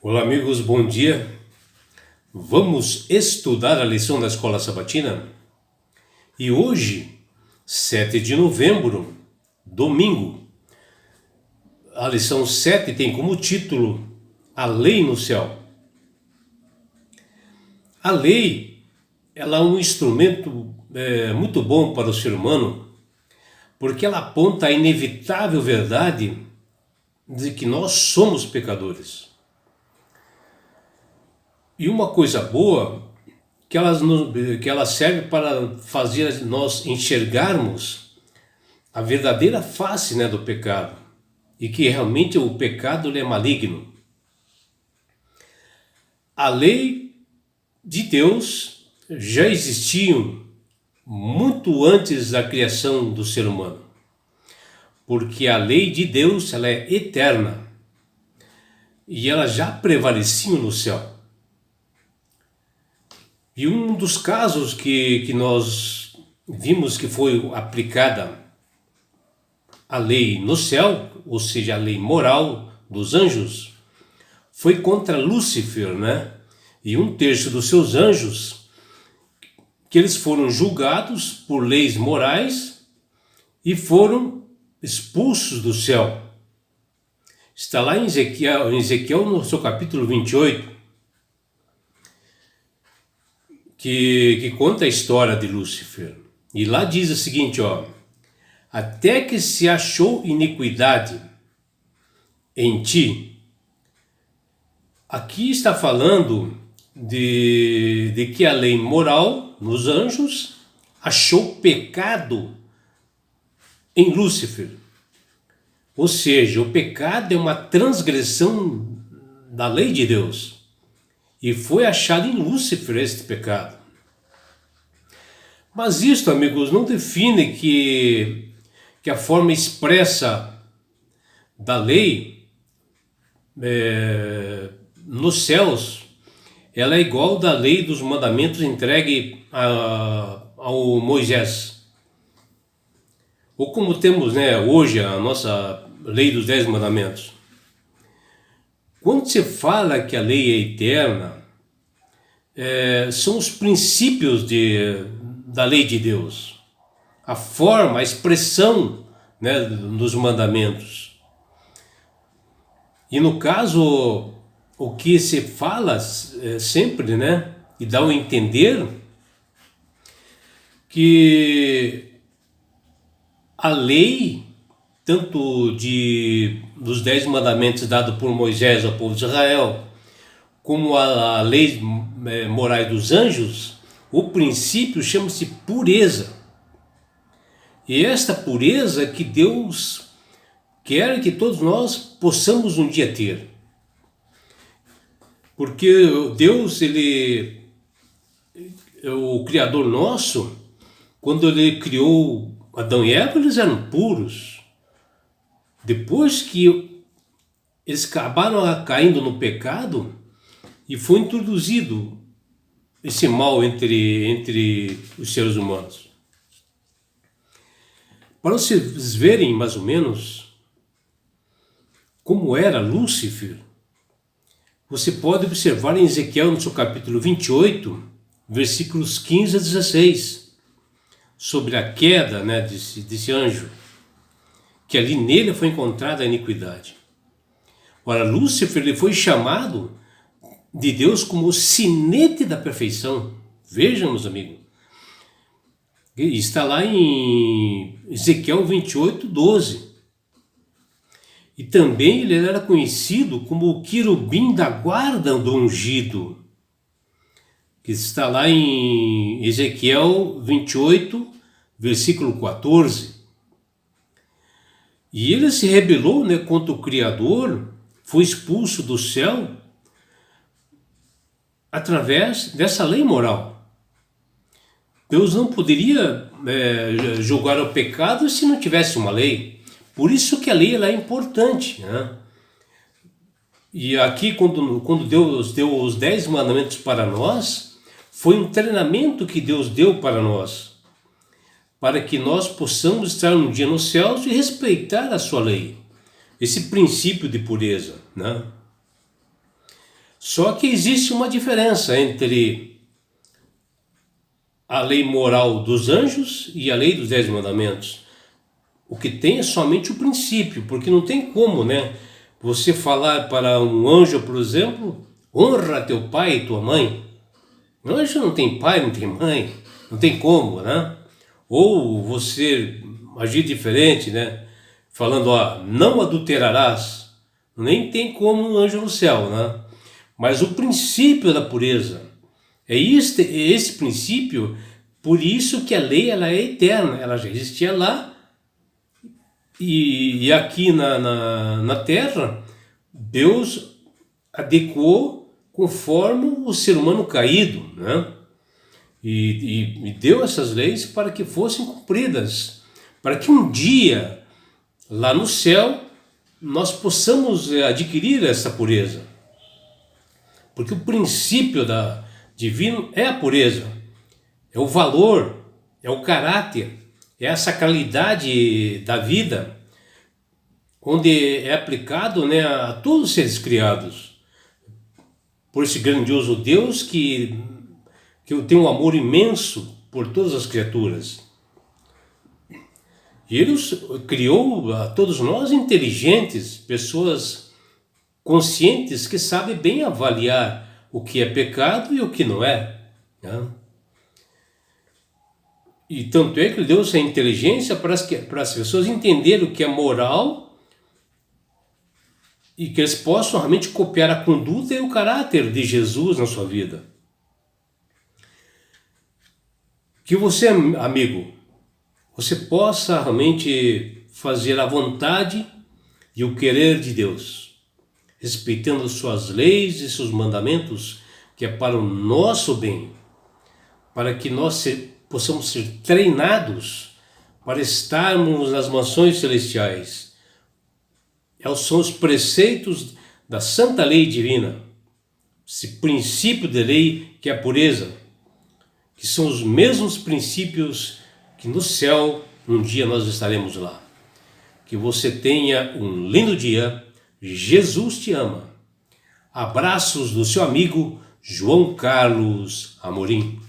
Olá, amigos, bom dia. Vamos estudar a lição da Escola Sabatina? E hoje, 7 de novembro, domingo, a lição 7 tem como título A Lei no Céu. A lei, ela é um instrumento muito bom para o ser humano, porque ela aponta a inevitável verdade de que nós somos pecadores. E uma coisa boa, que ela serve para fazer nós enxergarmos a verdadeira face, do pecado. E que realmente o pecado ele é maligno. A lei de Deus já existia muito antes da criação do ser humano. Porque a lei de Deus ela é eterna. E ela já prevalecia no céu. E um dos casos que nós vimos que foi aplicada a lei no céu, ou seja, a lei moral dos anjos, foi contra Lúcifer, E um terço dos seus anjos, que eles foram julgados por leis morais e foram expulsos do céu. Está lá em Ezequiel no seu capítulo 28, que conta a história de Lúcifer. E lá diz o seguinte, até que se achou iniquidade em ti. Aqui está falando de que a lei moral nos anjos achou pecado em Lúcifer. Ou seja, o pecado é uma transgressão da lei de Deus. E foi achado em Lúcifer este pecado. Mas isto, amigos, não define que a forma expressa da lei nos céus, ela é igual da lei dos mandamentos entregue ao Moisés. Ou como temos hoje a nossa lei dos 10 mandamentos. Quando se fala que a lei é eterna, são os princípios da lei de Deus, a forma, a expressão dos mandamentos. E no caso, o que se fala sempre, e dá a entender que a lei, tanto dos 10 mandamentos dados por Moisés ao povo de Israel, como a lei morais dos anjos, o princípio chama-se pureza. E esta pureza que Deus quer que todos nós possamos um dia ter. Porque Deus, ele é o Criador nosso. Quando ele criou Adão e Eva, eles eram puros. Depois que eles acabaram caindo no pecado e foi introduzido esse mal entre os seres humanos. Para vocês verem mais ou menos como era Lúcifer, você pode observar em Ezequiel no seu capítulo 28, versículos 15 a 16, sobre a queda desse anjo, que ali nele foi encontrada a iniquidade. Ora, Lúcifer ele foi chamado de Deus como o sinete da perfeição. Vejam, meus amigos. Está lá em Ezequiel 28, 12. E também ele era conhecido como o querubim da guarda do ungido. Que está lá em Ezequiel 28, versículo 14. E ele se rebelou contra o Criador, foi expulso do céu através dessa lei moral. Deus não poderia julgar o pecado se não tivesse uma lei. Por isso que a lei ela é importante. E aqui, quando Deus deu os 10 mandamentos para nós, foi um treinamento que Deus deu para nós, para que nós possamos estar um dia nos céus e respeitar a sua lei, esse princípio de pureza. Só que existe uma diferença entre a lei moral dos anjos e a lei dos 10 mandamentos. O que tem é somente o princípio, porque não tem como, né? Você falar para um anjo, por exemplo, honra teu pai e tua mãe. O anjo não tem pai, não tem mãe, não tem como, né? Ou você agir diferente, né? Falando, ó, não adulterarás. Nem tem como um anjo no céu, né? Mas o princípio da pureza, é esse princípio, por isso que a lei ela é eterna, ela já existia lá, e aqui na terra, Deus adequou conforme o ser humano caído, né? E deu essas leis para que fossem cumpridas, para que um dia, lá no céu, nós possamos adquirir essa pureza. Porque o princípio divino é a pureza, é o valor, é o caráter, é a sacralidade da vida, onde é aplicado, né, a todos os seres criados, por esse grandioso Deus que tem um amor imenso por todas as criaturas. E Ele criou a todos nós inteligentes, pessoas conscientes que sabem bem avaliar o que é pecado e o que não é, né? E tanto é que Ele deu essa inteligência para as pessoas entenderem o que é moral e que eles possam realmente copiar a conduta e o caráter de Jesus na sua vida. Que você, amigo, você possa realmente fazer a vontade e o querer de Deus, respeitando suas leis e seus mandamentos, que é para o nosso bem, para que nós possamos ser treinados para estarmos nas mansões celestiais. São os preceitos da santa lei divina, esse princípio de lei que é a pureza, que são os mesmos princípios que no céu um dia nós estaremos lá. Que você tenha um lindo dia. Jesus te ama. Abraços do seu amigo João Carlos Amorim.